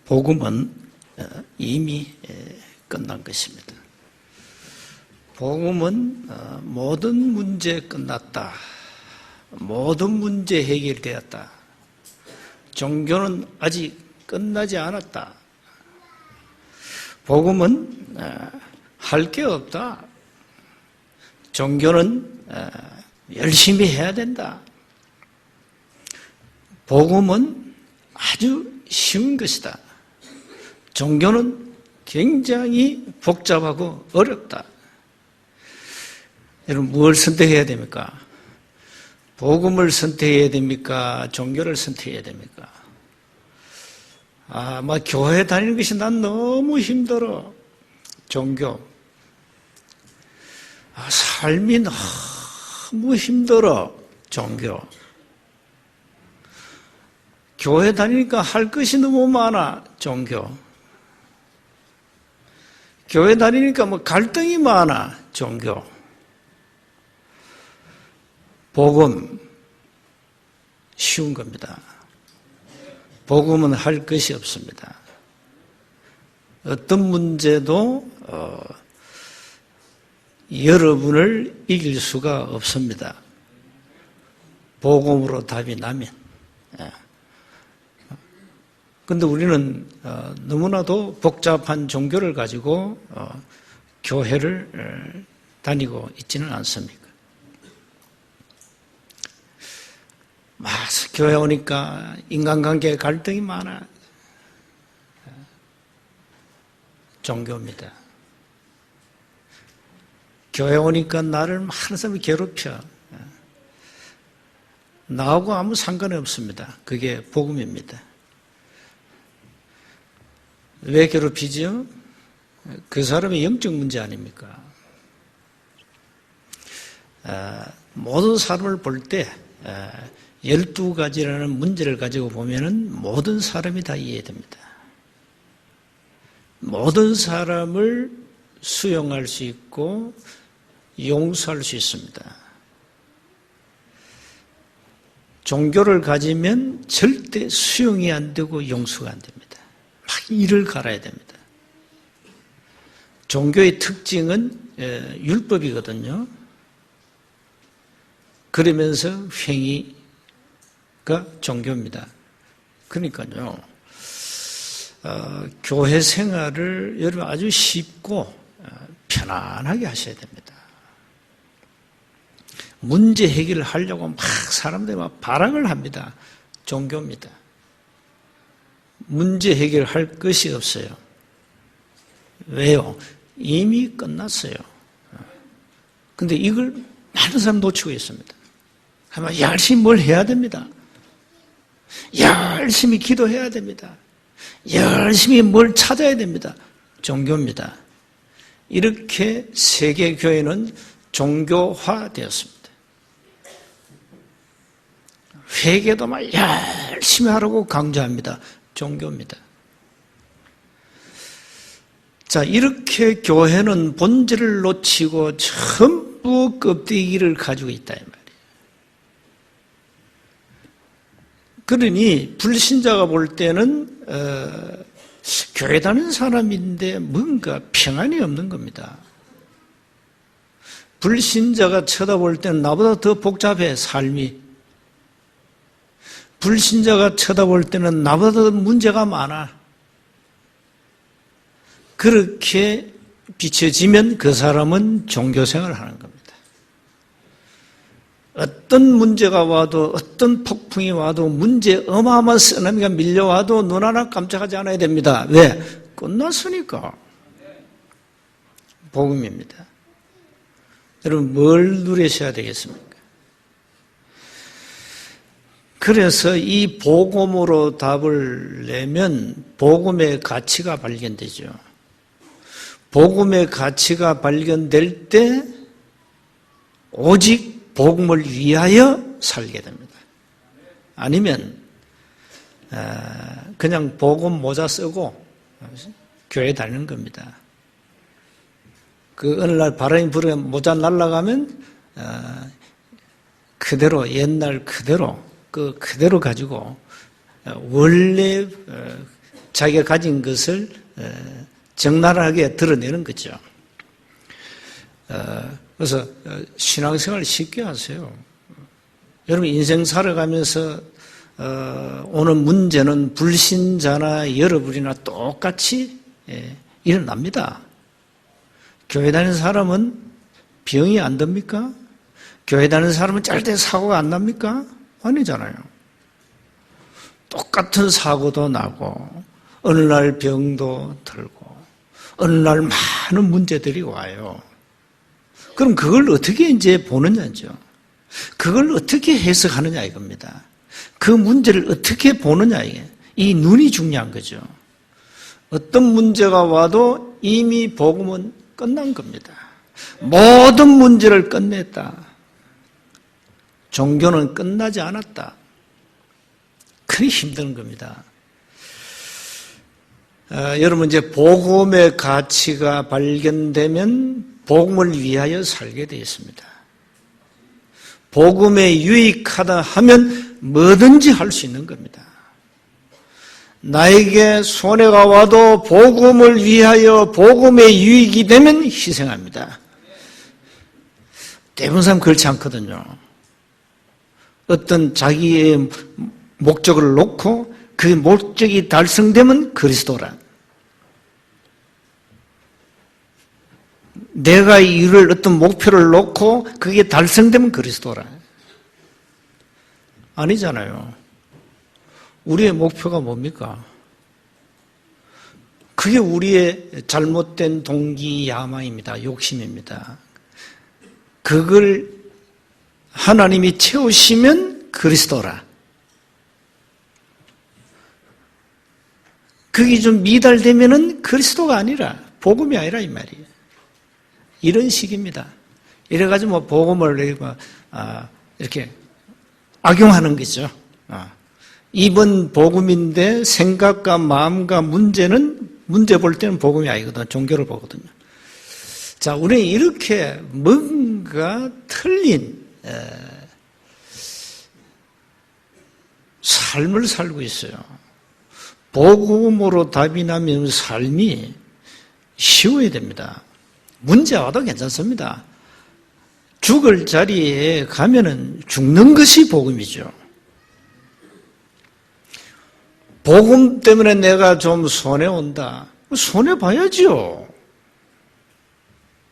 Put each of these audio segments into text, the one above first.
복음은 이미 끝난 것입니다. 복음은 모든 문제 끝났다. 모든 문제 해결되었다. 종교는 아직 끝나지 않았다. 복음은 할 게 없다. 종교는 열심히 해야 된다. 복음은 아주 쉬운 것이다. 종교는 굉장히 복잡하고 어렵다. 여러분, 뭘 선택해야 됩니까? 복음을 선택해야 됩니까? 종교를 선택해야 됩니까? 교회 다니는 것이 난 너무 힘들어. 종교. 삶이 너무 힘들어. 종교. 교회 다니니까 할 것이 너무 많아. 종교. 교회 다니니까 갈등이 많아. 종교. 복음, 쉬운 겁니다. 복음은 할 것이 없습니다. 어떤 문제도 여러분을 이길 수가 없습니다. 복음으로 답이 나면. 그런데 우리는 너무나도 복잡한 종교를 가지고 교회를 다니고 있지는 않습니까? 교회 오니까 인간관계에 갈등이 많아. 종교입니다. 교회 오니까 나를 많은 사람이 괴롭혀. 나하고 아무 상관이 없습니다. 그게 복음입니다. 왜 괴롭히죠? 그 사람의 영적 문제 아닙니까? 모든 사람을 볼 때 12가지라는 문제를 가지고 보면은 모든 사람이 다 이해됩니다. 모든 사람을 수용할 수 있고 용서할 수 있습니다. 종교를 가지면 절대 수용이 안 되고 용서가 안 됩니다. 막 이를 갈아야 됩니다. 종교의 특징은 율법이거든요. 그러면서 행위가 종교입니다. 그러니까요, 교회 생활을 여러분 아주 쉽고 편안하게 하셔야 됩니다. 문제 해결을 하려고 막 사람들이 막 발악을 합니다. 종교입니다. 문제 해결할 것이 없어요. 왜요? 이미 끝났어요. 근데 이걸 많은 사람 놓치고 있습니다. 하지만 열심히 뭘 해야 됩니다. 열심히 기도해야 됩니다. 열심히 뭘 찾아야 됩니다. 종교입니다. 이렇게 세계교회는 종교화되었습니다. 회개도 막 열심히 하라고 강조합니다. 종교입니다. 자, 이렇게 교회는 본질을 놓치고 전부 껍데기를 가지고 있다 이 말이에요. 그러니 불신자가 볼 때는 교회 다니는 사람인데 뭔가 평안이 없는 겁니다. 불신자가 쳐다볼 때는 나보다 더 복잡해, 삶이. 불신자가 쳐다볼 때는 나보다 더 문제가 많아. 그렇게 비춰지면 그 사람은 종교생활을 하는 겁니다. 어떤 문제가 와도, 어떤 폭풍이 와도, 문제 어마어마한 쓰나미가 밀려와도 눈 하나 깜짝하지 않아야 됩니다. 왜? 끝났으니까. 복음입니다. 여러분, 뭘 누리셔야 되겠습니까? 그래서 이 복음으로 답을 내면 복음의 가치가 발견되죠. 복음의 가치가 발견될 때 오직 복음을 위하여 살게 됩니다. 아니면 그냥 복음 모자 쓰고 교회 다니는 겁니다. 그 어느 날 바람이 불어 모자 날아가면 그대로 옛날 그대로 그대로 가지고 원래 자기가 가진 것을 적나라하게 드러내는 거죠. 그래서 신앙생활을 쉽게 하세요. 여러분 인생 살아가면서 오는 문제는 불신자나 여러분이나 똑같이 일어납니다. 교회 다니는 사람은 병이 안 듭니까? 교회 다니는 사람은 절대 사고가 안 납니까? 아니잖아요. 똑같은 사고도 나고 어느 날 병도 들고 어느 날 많은 문제들이 와요. 그럼 그걸 어떻게 이제 보느냐죠. 그걸 어떻게 해석하느냐 이겁니다. 그 문제를 어떻게 보느냐 이게. 이 눈이 중요한 거죠. 어떤 문제가 와도 이미 복음은 끝난 겁니다. 모든 문제를 끝냈다. 종교는 끝나지 않았다. 그리 힘든 겁니다. 여러분 이제 복음의 가치가 발견되면 복음을 위하여 살게 되어 있습니다. 복음에 유익하다 하면 뭐든지 할 수 있는 겁니다. 나에게 손해가 와도 복음을 위하여 복음의 유익이 되면 희생합니다. 대부분 사람 그렇지 않거든요. 어떤 자기의 목적을 놓고 그 목적이 달성되면 그리스도라. 내가 이룰 어떤 목표를 놓고 그게 달성되면 그리스도라. 아니잖아요. 우리의 목표가 뭡니까? 그게 우리의 잘못된 동기 야망입니다. 욕심입니다. 그걸 하나님이 채우시면 그리스도라. 그게 좀 미달되면은 그리스도가 아니라 복음이 아니라 이 말이에요. 이런 식입니다. 이래가지고 뭐 복음을 이렇게 악용하는 거죠. 이번 복음인데 생각과 마음과 문제 볼 때는 복음이 아니거든. 종교를 보거든요. 자, 우리는 이렇게 뭔가 틀린 삶을 살고 있어요. 복음으로 답이 나면 삶이 쉬워야 됩니다. 문제 와도 괜찮습니다. 죽을 자리에 가면은 죽는 것이 복음이죠. 복음 때문에 내가 좀 손해온다. 손해봐야지요.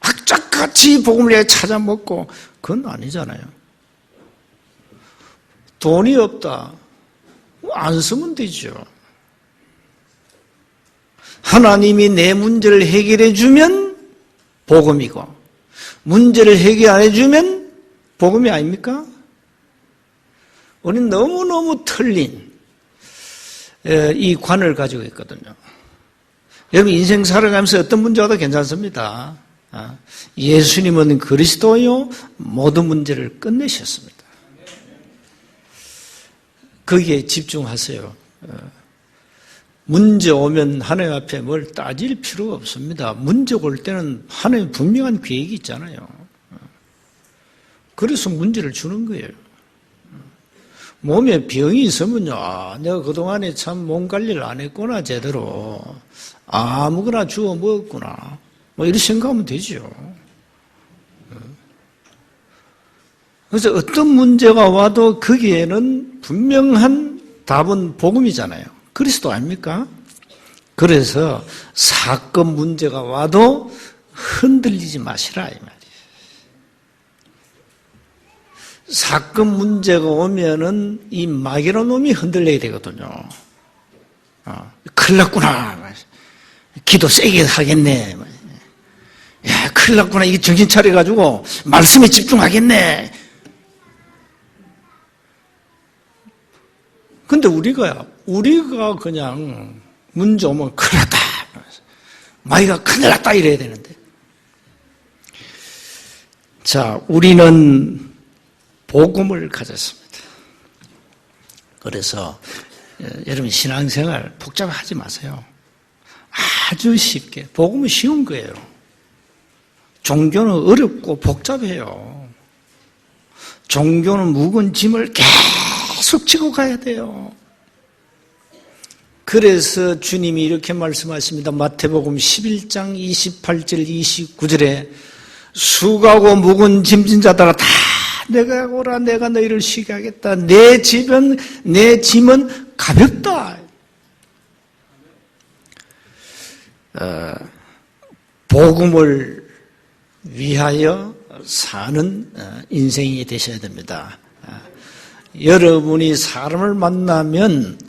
악착같이 복음을 찾아먹고 그건 아니잖아요. 돈이 없다. 안 쓰면 되죠. 하나님이 내 문제를 해결해 주면 복음이고 문제를 해결 안 해주면 복음이 아닙니까? 우리는 너무너무 틀린 이 관을 가지고 있거든요. 여러분 인생 살아가면서 어떤 문제 와도 괜찮습니다. 예수님은 그리스도요 모든 문제를 끝내셨습니다. 거기에 집중하세요. 문제 오면 하나님 앞에 뭘 따질 필요가 없습니다. 문제 올 때는 하나님 분명한 계획이 있잖아요. 그래서 문제를 주는 거예요. 몸에 병이 있으면요, 내가 그동안에 참 몸 관리를 안 했구나, 제대로. 아무거나 주워 먹었구나. 뭐 이렇게 생각하면 되죠. 그래서 어떤 문제가 와도 거기에는 분명한 답은 복음이잖아요. 그리스도 아닙니까? 그래서 사건 문제가 와도 흔들리지 마시라 이 말이에요. 사건 문제가 오면은 이 마귀로 놈이 흔들려야 되거든요. 큰일 났구나. 기도 세게 하겠네. 야, 큰일 났구나. 이게 정신 차려가지고 말씀에 집중하겠네. 근데 우리가 그냥 문제 오면 큰일 났다. 마귀가 큰일 났다 이래야 되는데. 자, 우리는 복음을 가졌습니다. 그래서 여러분 신앙생활 복잡하지 마세요. 아주 쉽게. 복음은 쉬운 거예요. 종교는 어렵고 복잡해요. 종교는 무거운 짐을 계속 지고 가야 돼요. 그래서 주님이 이렇게 말씀하십니다. 마태복음 11장 28절 29절에 수고하고 무거운 짐진 자들아 다 내가 오라 내가 너희를 쉬게 하겠다. 내 짐은 가볍다. 복음을 위하여 사는 인생이 되셔야 됩니다. 여러분이 사람을 만나면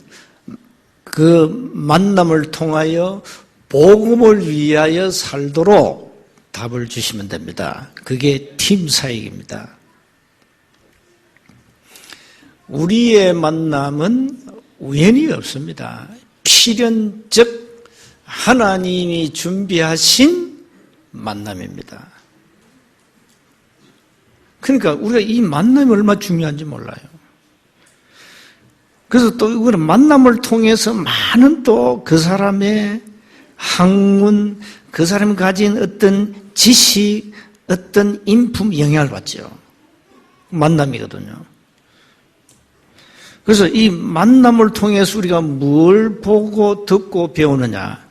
그 만남을 통하여 복음을 위하여 살도록 답을 주시면 됩니다. 그게 팀 사역입니다. 우리의 만남은 우연이 없습니다. 필연적 하나님이 준비하신 만남입니다. 그러니까 우리가 이 만남이 얼마나 중요한지 몰라요. 그래서 또 이거는 만남을 통해서 많은 또 그 사람의 학문, 그 사람이 가진 어떤 지식, 어떤 인품 영향을 받죠. 만남이거든요. 그래서 이 만남을 통해서 우리가 뭘 보고 듣고 배우느냐,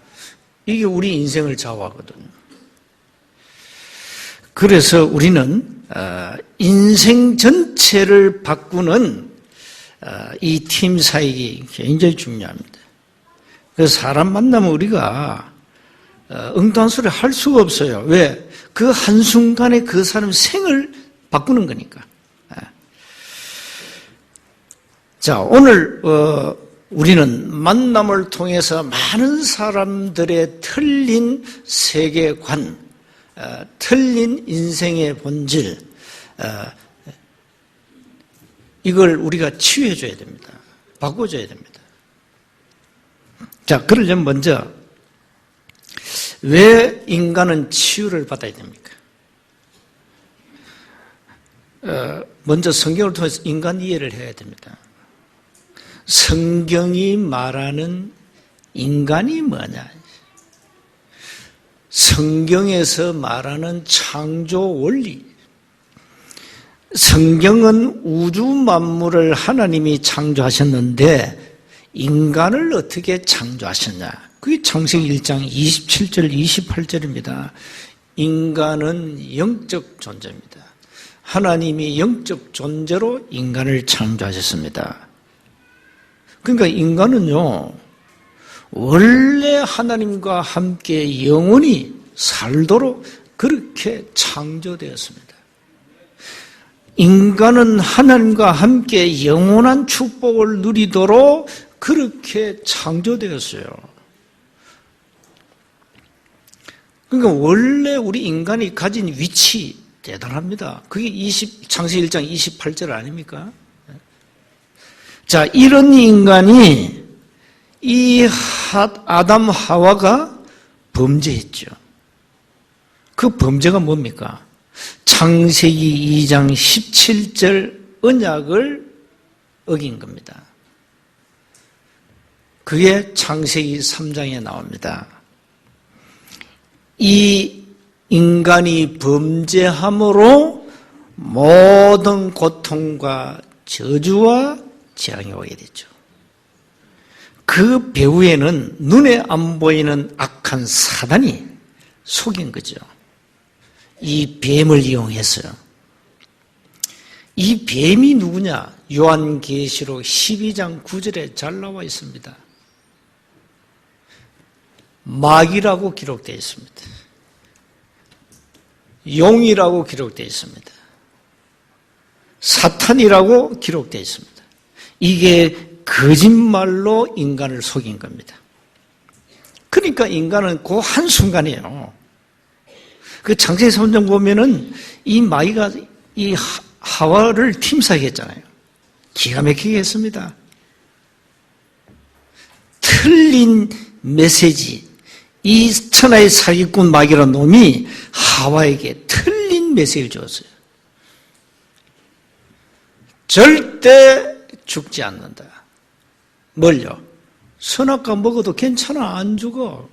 이게 우리 인생을 좌우하거든요. 그래서 우리는 인생 전체를 바꾸는 이 팀 사역이 굉장히 중요합니다. 그래서 사람 만나면 우리가 엉뚱한 소리 할 수가 없어요. 왜? 그 한순간에 그 사람 생을 바꾸는 거니까. 자, 오늘 우리는 만남을 통해서 많은 사람들의 틀린 세계관, 틀린 인생의 본질, 이걸 우리가 치유해줘야 됩니다. 바꿔줘야 됩니다. 자, 그러려면 먼저 왜 인간은 치유를 받아야 됩니까? 먼저 성경을 통해서 인간 이해를 해야 됩니다. 성경이 말하는 인간이 뭐냐? 성경에서 말하는 창조 원리. 성경은 우주 만물을 하나님이 창조하셨는데 인간을 어떻게 창조하셨냐? 그게 창세기 1장 27절 28절입니다. 인간은 영적 존재입니다. 하나님이 영적 존재로 인간을 창조하셨습니다. 그러니까 인간은요, 원래 하나님과 함께 영원히 살도록 그렇게 창조되었습니다. 인간은 하나님과 함께 영원한 축복을 누리도록 그렇게 창조되었어요. 그러니까 원래 우리 인간이 가진 위치 대단합니다. 그게 창세기 1장 28절 아닙니까? 자, 이런 인간이 이 아담 하와가 범죄했죠. 그 범죄가 뭡니까? 창세기 2장 17절 언약을 어긴 겁니다. 그게 창세기 3장에 나옵니다. 이 인간이 범죄함으로 모든 고통과 저주와 재앙이 오게 되죠. 그 배후에는 눈에 안 보이는 악한 사단이 속인 거죠. 이 뱀을 이용해서요. 이 뱀이 누구냐? 요한계시록 12장 9절에 잘 나와 있습니다. 마귀라고 기록되어 있습니다. 용이라고 기록되어 있습니다. 사탄이라고 기록되어 있습니다. 이게 거짓말로 인간을 속인 겁니다. 그러니까 인간은 그 한순간이에요. 그 창세기 3장 보면은 이 마귀가 이 하와를 팀사했잖아요. 기가 막히게 했습니다. 틀린 메시지, 이 천하의 사기꾼 마귀라는 놈이 하와에게 틀린 메시지를 줬어요. 절대 죽지 않는다. 뭘요? 선악과 먹어도 괜찮아, 안 죽어.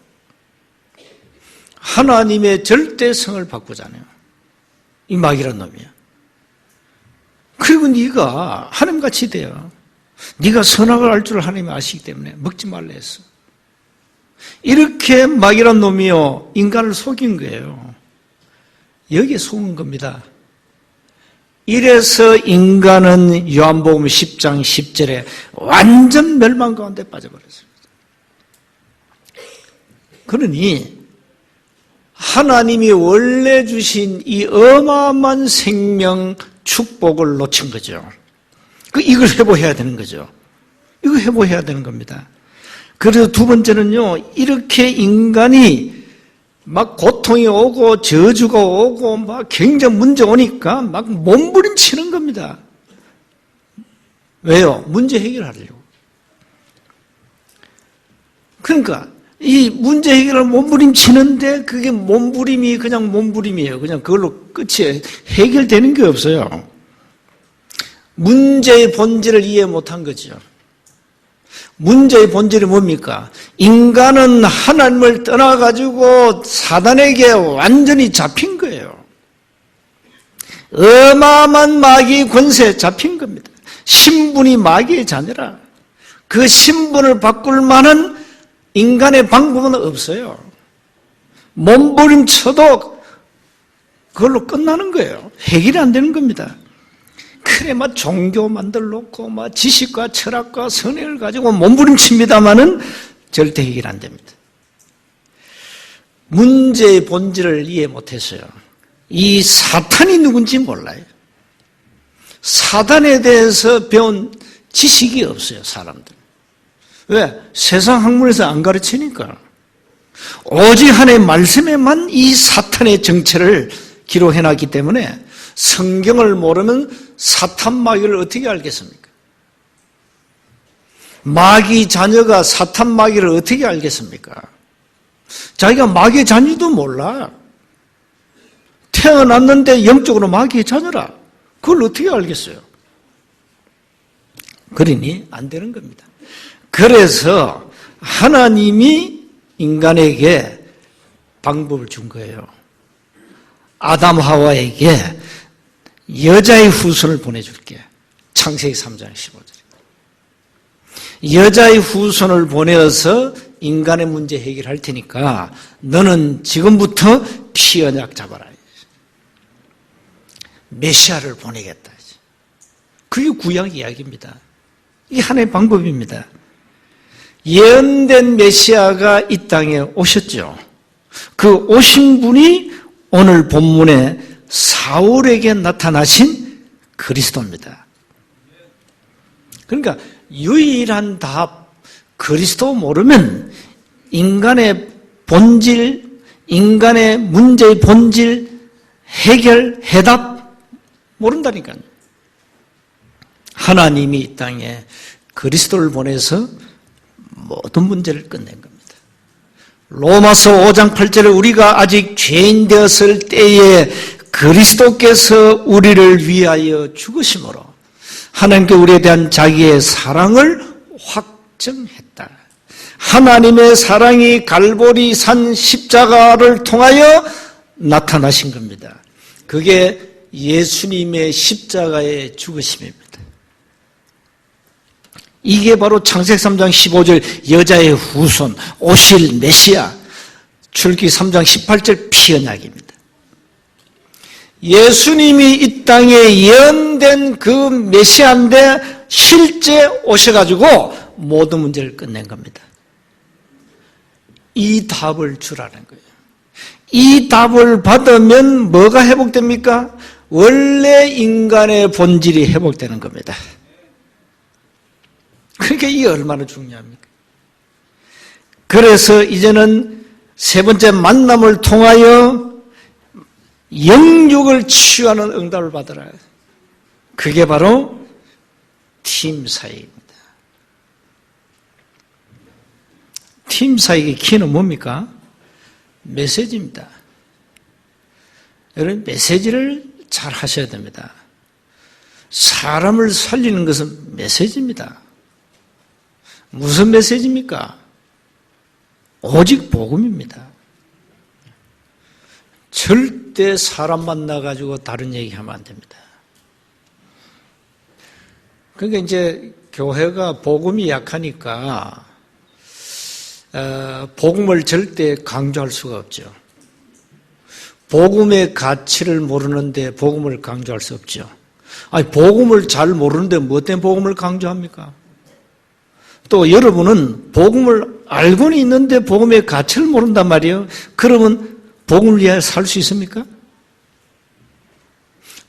하나님의 절대성을 바꾸잖아요. 이 마귀란 놈이야. 그리고 네가 하나님같이 돼요. 네가 선악을 알 줄 하나님이 아시기 때문에 먹지 말라 했어. 이렇게 마귀란 놈이요, 인간을 속인 거예요. 여기에 속은 겁니다. 이래서 인간은 요한복음 10장 10절에 완전 멸망 가운데 빠져버렸습니다. 그러니 하나님이 원래 주신 이 어마어마한 생명 축복을 놓친 거죠. 이걸 회복해야 되는 거죠. 이거 회복해야 되는 겁니다. 그래서 두 번째는요, 이렇게 인간이 막 고통이 오고 저주가 오고 막 굉장히 문제 오니까 막 몸부림치는 겁니다. 왜요? 문제 해결하려고. 그러니까 이 문제 해결을 몸부림치는데 그게 몸부림이 그냥 몸부림이에요. 그냥 그걸로 끝이에요. 해결되는 게 없어요. 문제의 본질을 이해 못한 거죠. 문제의 본질이 뭡니까? 인간은 하나님을 떠나가지고 사단에게 완전히 잡힌 거예요. 어마어마한 마귀의 권세에 잡힌 겁니다. 신분이 마귀의 자녀라. 그 신분을 바꿀 만한 인간의 방법은 없어요. 몸부림쳐도 그걸로 끝나는 거예요. 해결이 안 되는 겁니다. 그래, 종교 만들어놓고, 지식과 철학과 선행을 가지고 몸부림칩니다만은 절대 해결 안 됩니다. 문제의 본질을 이해 못했어요. 이 사탄이 누군지 몰라요. 사단에 대해서 배운 지식이 없어요, 사람들. 왜? 세상 학문에서 안 가르치니까. 오직 하나님의 말씀에만 이 사탄의 정체를 기록해놨기 때문에 성경을 모르면 사탄 마귀를 어떻게 알겠습니까? 마귀 자녀가 사탄 마귀를 어떻게 알겠습니까? 자기가 마귀의 자녀도 몰라. 태어났는데 영적으로 마귀의 자녀라. 그걸 어떻게 알겠어요? 그러니 안 되는 겁니다. 그래서 하나님이 인간에게 방법을 준 거예요. 아담 하와에게 여자의 후손을 보내줄게. 창세기 3장 15절. 여자의 후손을 보내어서 인간의 문제 해결할 테니까 너는 지금부터 피 언약 잡아라. 메시아를 보내겠다. 그게 구약 이야기입니다. 이게 하나의 방법입니다. 예언된 메시아가 이 땅에 오셨죠. 그 오신 분이 오늘 본문에 사울에게 나타나신 그리스도입니다. 그러니까 유일한 답, 그리스도 모르면 인간의 본질, 인간의 문제의 본질, 해결, 해답 모른다니까요. 하나님이 이 땅에 그리스도를 보내서 모든 문제를 끝낸 겁니다. 로마서 5장 8절에 우리가 아직 죄인 되었을 때에 그리스도께서 우리를 위하여 죽으심으로 하나님께 우리에 대한 자기의 사랑을 확정했다. 하나님의 사랑이 갈보리 산 십자가를 통하여 나타나신 겁니다. 그게 예수님의 십자가의 죽으심입니다. 이게 바로 창세기 3장 15절 여자의 후손, 오실 메시아, 출애굽기 3장 18절 피언약입니다. 예수님이 이 땅에 예언된 그 메시아인데 실제 오셔가지고 모든 문제를 끝낸 겁니다. 이 답을 주라는 거예요. 이 답을 받으면 뭐가 회복됩니까? 원래 인간의 본질이 회복되는 겁니다. 그러니까 이게 얼마나 중요합니까? 그래서 이제는 세 번째 만남을 통하여 영육을 치유하는 응답을 받으라. 그게 바로 팀 사역입니다. 팀 사역의 키는 뭡니까? 메시지입니다. 여러분, 메시지를 잘 하셔야 됩니다. 사람을 살리는 것은 메시지입니다. 무슨 메시지입니까? 오직 복음입니다. 절대 사람 만나가지고 다른 얘기하면 안 됩니다. 그러니까 이제 교회가 복음이 약하니까 복음을 절대 강조할 수가 없죠. 복음의 가치를 모르는데 복음을 강조할 수 없죠. 아니, 복음을 잘 모르는데 뭐 때문에 복음을 강조합니까? 또 여러분은 복음을 알고는 있는데 복음의 가치를 모른단 말이에요. 그러면 복음을 위하여 살 수 있습니까?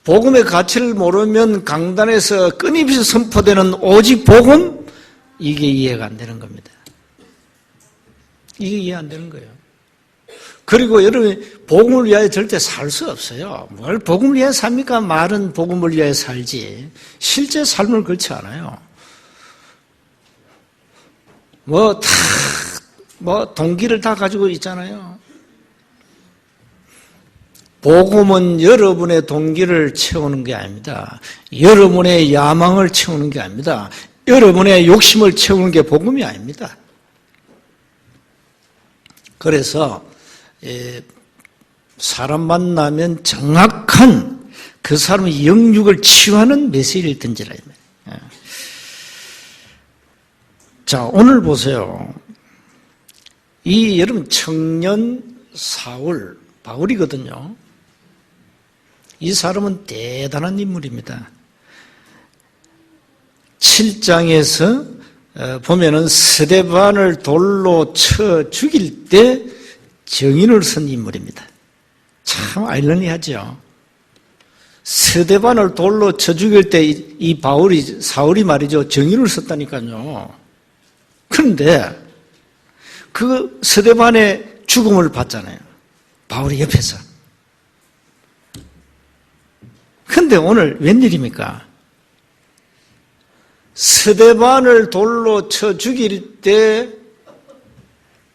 복음의 가치를 모르면 강단에서 끊임없이 선포되는 오직 복음, 이게 이해가 안 되는 겁니다. 이게 이해 안 되는 거예요. 그리고 여러분, 복음을 위하여 절대 살 수 없어요. 뭘 복음을 위하여 삽니까? 말은 복음을 위하여 살지 실제 삶을 그렇지 않아요. 동기를 다 가지고 있잖아요. 복음은 여러분의 동기를 채우는 게 아닙니다. 여러분의 야망을 채우는 게 아닙니다. 여러분의 욕심을 채우는 게 복음이 아닙니다. 그래서 사람 만나면 정확한 그 사람의 영육을 치유하는 메시지를 던지라. 자, 오늘 보세요. 이 여러분 청년 사울, 바울이거든요. 이 사람은 대단한 인물입니다. 7장에서 보면은 스데반을 돌로 쳐 죽일 때 정인을 쓴 인물입니다. 참 아이러니하죠. 스데반을 돌로 쳐 죽일 때 이 사울이 말이죠, 정인을 썼다니까요. 그런데 그 스데반의 죽음을 봤잖아요. 바울이 옆에서. 그런데 오늘 웬일입니까? 스데반을 돌로 쳐 죽일 때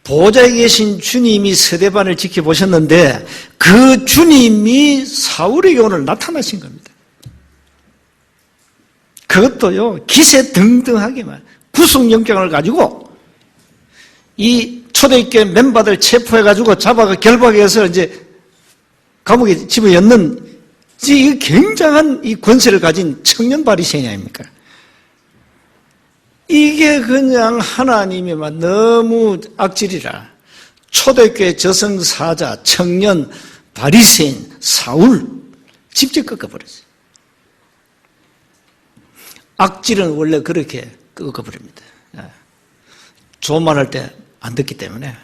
보좌에 계신 주님이 스데반을 지켜보셨는데 그 주님이 사울에게 오늘 나타나신 겁니다. 그것도요, 기세등등하게만 구속영장을 가지고 이 초대교회 멤버들 체포해가지고 잡아가 결박해서 이제 감옥에 집어넣는 이 굉장한 이 권세를 가진 청년 바리새인 아닙니까? 이게 그냥 하나님이만 너무 악질이라 초대교회 저승사자 청년 바리새인 사울 직접 꺾어버렸어요. 악질은 원래 그렇게 꺾어버립니다. 조만할 때 안 듣기 때문에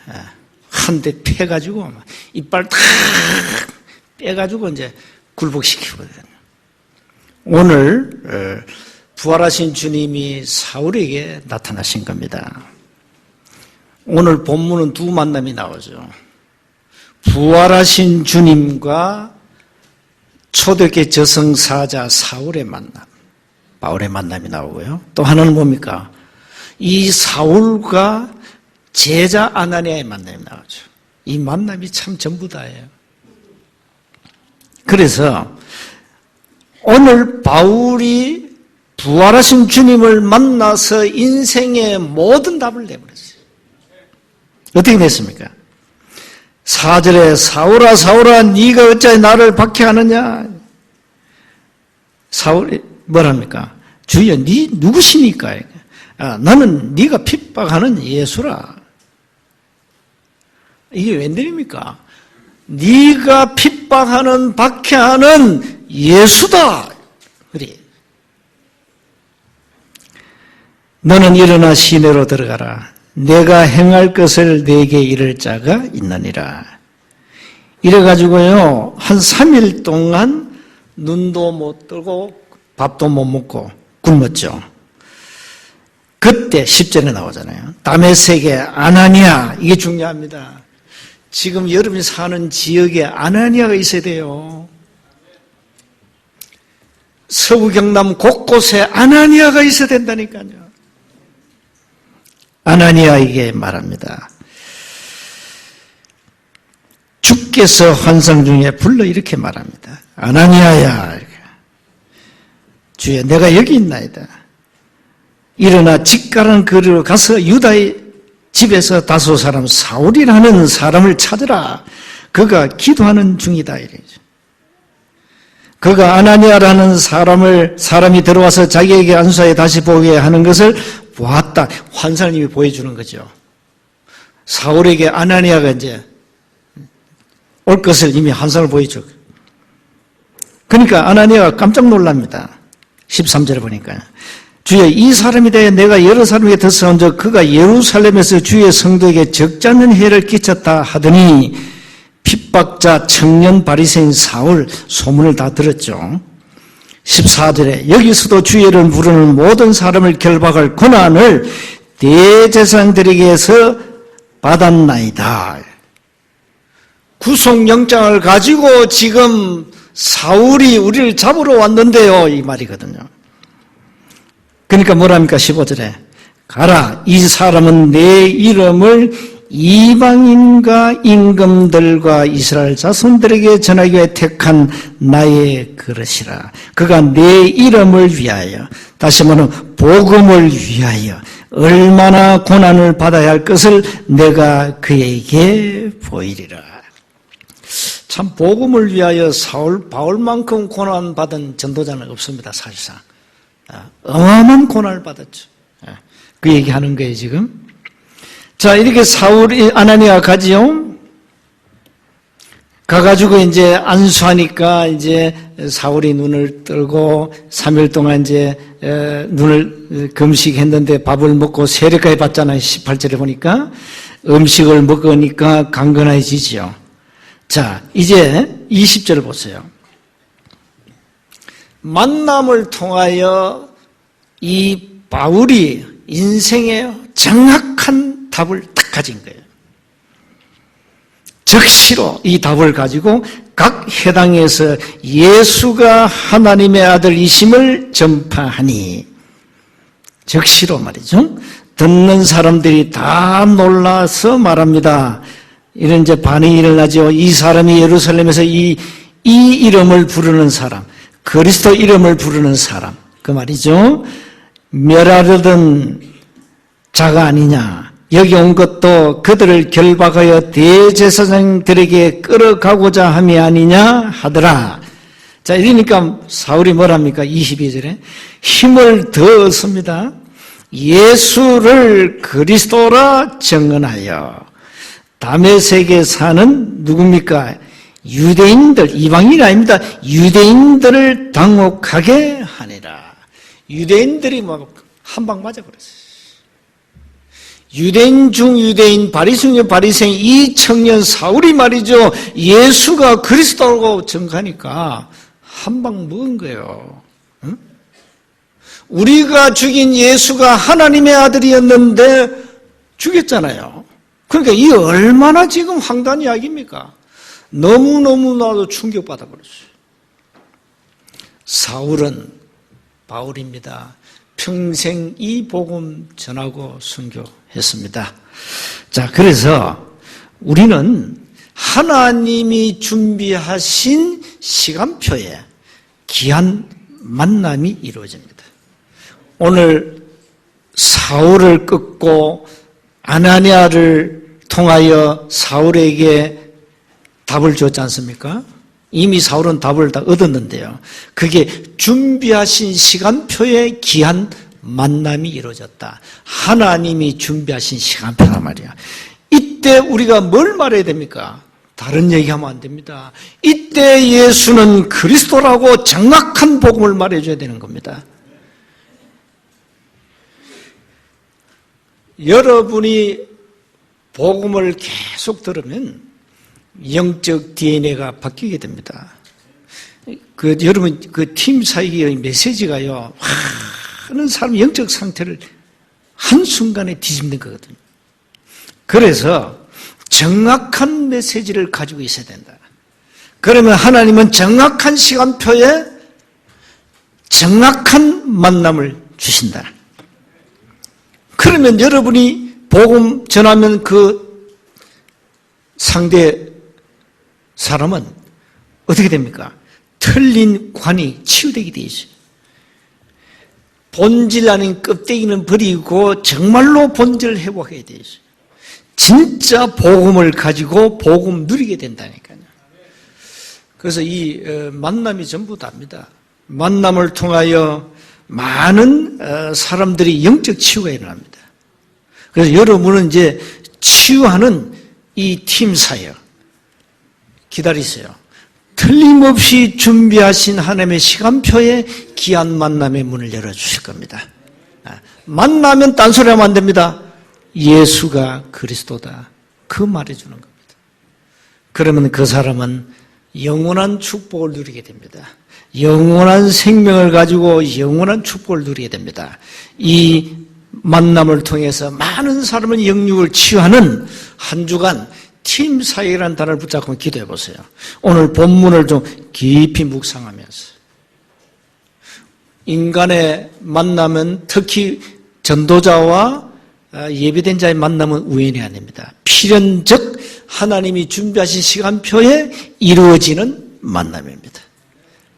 한 대 패가지고 이빨 탁 빼가지고 이제 굴복시키거든요. 오늘 부활하신 주님이 사울에게 나타나신 겁니다. 오늘 본문은 두 만남이 나오죠. 부활하신 주님과 초대교회 저승사자 사울의 만남, 바울의 만남이 나오고요. 또 하나는 뭡니까? 이 사울과 제자 아나니아의 만남이 나오죠. 이 만남이 참 전부 다예요. 그래서 오늘 바울이 부활하신 주님을 만나서 인생의 모든 답을 내버렸어요. 어떻게 냈습니까? 4절에 사울아 사울아 네가 어찌 나를 박해하느냐? 사울이 뭐랍니까? 주여 네 누구시니까? 나는 네가 핍박하는 예수라. 이게 웬일입니까? 네가 핍박하는 박해하는 예수다. 그래. 너는 일어나 시내로 들어가라. 내가 행할 것을 내게 이를 자가 있느니라. 이래가지고요, 한 3일 동안 눈도 못 뜨고 밥도 못 먹고 굶었죠. 그때 10절에 나오잖아요. 다메섹에 아나니아, 이게 중요합니다. 지금 여러분이 사는 지역에 아나니아가 있어야 돼요. 서구 경남 곳곳에 아나니아가 있어야 된다니까요. 아나니아에게 말합니다. 주께서 환상 중에 불러 이렇게 말합니다. 아나니아야, 주여 내가 여기 있나이다. 일어나 직가는 거리로 가서 유다의 집에서 다소 사람 사울이라는 사람을 찾으라. 그가 기도하는 중이다. 이래죠. 그가 아나니아라는 사람이 들어와서 자기에게 안수하여 다시 보게 하는 것을 보았다. 환상님이 보여주는 거죠. 사울에게 아나니아가 이제 올 것을 이미 환상을 보여줘. 그러니까 아나니아가 깜짝 놀랍니다. 13절에 보니까 주여, 이 사람에 대해 내가 여러 사람에게 듣사온즉 그가 예루살렘에서 주의 성도에게 적지 않는 해를 끼쳤다 하더니 핍박자 청년 바리새인 사울 소문을 다 들었죠. 14절에 여기서도 주의를 부르는 모든 사람을 결박할 권한을 대제사장들에게서 받았나이다. 구속영장을 가지고 지금 사울이 우리를 잡으러 왔는데요, 이 말이거든요. 그러니까 뭐랍니까? 15절에 가라, 이 사람은 내 이름을 이방인과 임금들과 이스라엘 자손들에게 전하기 위해 택한 나의 그릇이라. 그가 내 이름을 위하여, 다시 말하면 복음을 위하여 얼마나 고난을 받아야 할 것을 내가 그에게 보이리라. 참 복음을 위하여 바울만큼 고난받은 전도자는 없습니다. 사실상 어마어마한 고난을 받았죠. 그 얘기하는 거예요 지금. 자, 이렇게 아나니아가 가지요. 가가지고 이제 안수하니까 이제 사울이 눈을 뜨고 3일 동안 이제 눈을 금식했는데 밥을 먹고 세례까지 받잖아요. 18절에 보니까 음식을 먹으니까 강건해지지요. 자, 이제 20절을 보세요. 만남을 통하여 이 바울이 인생의 정확한 답을 딱 가진 거예요. 즉시로 이 답을 가지고 각 회당에서 예수가 하나님의 아들이심을 전파하니, 즉시로 말이죠. 듣는 사람들이 다 놀라서 말합니다. 이런 이제 반응이 일어나죠. 이 사람이 예루살렘에서 이 이름을 부르는 사람, 그리스도 이름을 부르는 사람, 그 말이죠. 멸하려던 자가 아니냐. 여기 온 것도 그들을 결박하여 대제사장들에게 끌어가고자 함이 아니냐 하더라. 자, 이러니까 사울이 뭐랍니까? 22절에 힘을 더 얻습니다. 예수를 그리스도라 증언하여 다메섹에 사는 누굽니까? 유대인들, 이방인이 아닙니다. 유대인들을 당혹하게 하니라. 유대인들이 막 한 방 맞아버렸어요. 유대인 중 유대인, 바리새인 중 바리새인, 이 청년 사울이 말이죠. 예수가 그리스도라고 증거하니까 한 방 먹은 거예요. 응? 우리가 죽인 예수가 하나님의 아들이었는데 죽였잖아요. 그러니까 이 얼마나 지금 황당한 이야기입니까? 너무너무나도 충격받아 버렸어요. 사울은 바울입니다. 평생 이 복음 전하고 선교했습니다. 자, 그래서 우리는 하나님이 준비하신 시간표에 귀한 만남이 이루어집니다. 오늘 사울을 끊고 아나니아를 통하여 사울에게 답을 줬지 않습니까? 이미 사울은 답을 다 얻었는데요. 그게 준비하신 시간표에 귀한 만남이 이루어졌다. 하나님이 준비하신 시간표란 말이야. 이때 우리가 뭘 말해야 됩니까? 다른 얘기하면 안 됩니다. 이때 예수는 그리스도라고 정확한 복음을 말해줘야 되는 겁니다. 여러분이 복음을 계속 들으면 영적 DNA가 바뀌게 됩니다. 여러분, 팀 사이의 메시지가요, 많은 사람 영적 상태를 한순간에 뒤집는 거거든요. 그래서 정확한 메시지를 가지고 있어야 된다. 그러면 하나님은 정확한 시간표에 정확한 만남을 주신다. 그러면 여러분이 복음 전하면 그 상대 사람은 어떻게 됩니까? 틀린 관이 치유되게 되어 있어요. 본질 아닌 껍데기는 버리고 정말로 본질을 회복해야 되어 있어요. 진짜 복음을 가지고 복음 누리게 된다니까요. 그래서 이 만남이 전부 답니다. 만남을 통하여 많은 사람들이 영적 치유가 일어납니다. 그래서 여러분은 이제 치유하는 이 팀 사역 기다리세요. 틀림없이 준비하신 하나님의 시간표에 귀한 만남의 문을 열어주실 겁니다. 만나면 딴소리하면 안 됩니다. 예수가 그리스도다. 그 말해주는 겁니다. 그러면 그 사람은 영원한 축복을 누리게 됩니다. 영원한 생명을 가지고 영원한 축복을 누리게 됩니다. 이 만남을 통해서 많은 사람은 영육을 치유하는 한 주간 팀 사역이라는 단어를 붙잡고 기도해 보세요. 오늘 본문을 좀 깊이 묵상하면서 인간의 만남은 특히 전도자와 예비된 자의 만남은 우연이 아닙니다. 필연적 하나님이 준비하신 시간표에 이루어지는 만남입니다.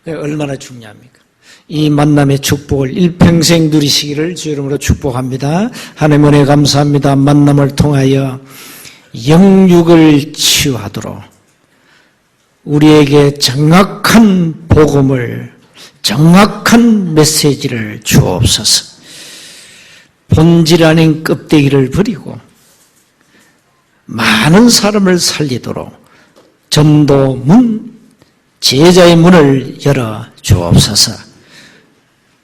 얼마나 중요합니까? 이 만남의 축복을 일평생 누리시기를 주 이름으로 축복합니다. 하나님 은혜 감사합니다. 만남을 통하여 영육을 치유하도록 우리에게 정확한 복음을, 정확한 메시지를 주옵소서. 본질 아닌 껍데기를 버리고 많은 사람을 살리도록 전도 문, 제자의 문을 열어 주옵소서.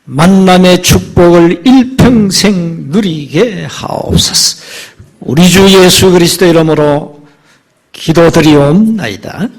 만남의 축복을 일평생 누리게 하옵소서. 우리 주 예수 그리스도 이름으로 기도드리옵나이다.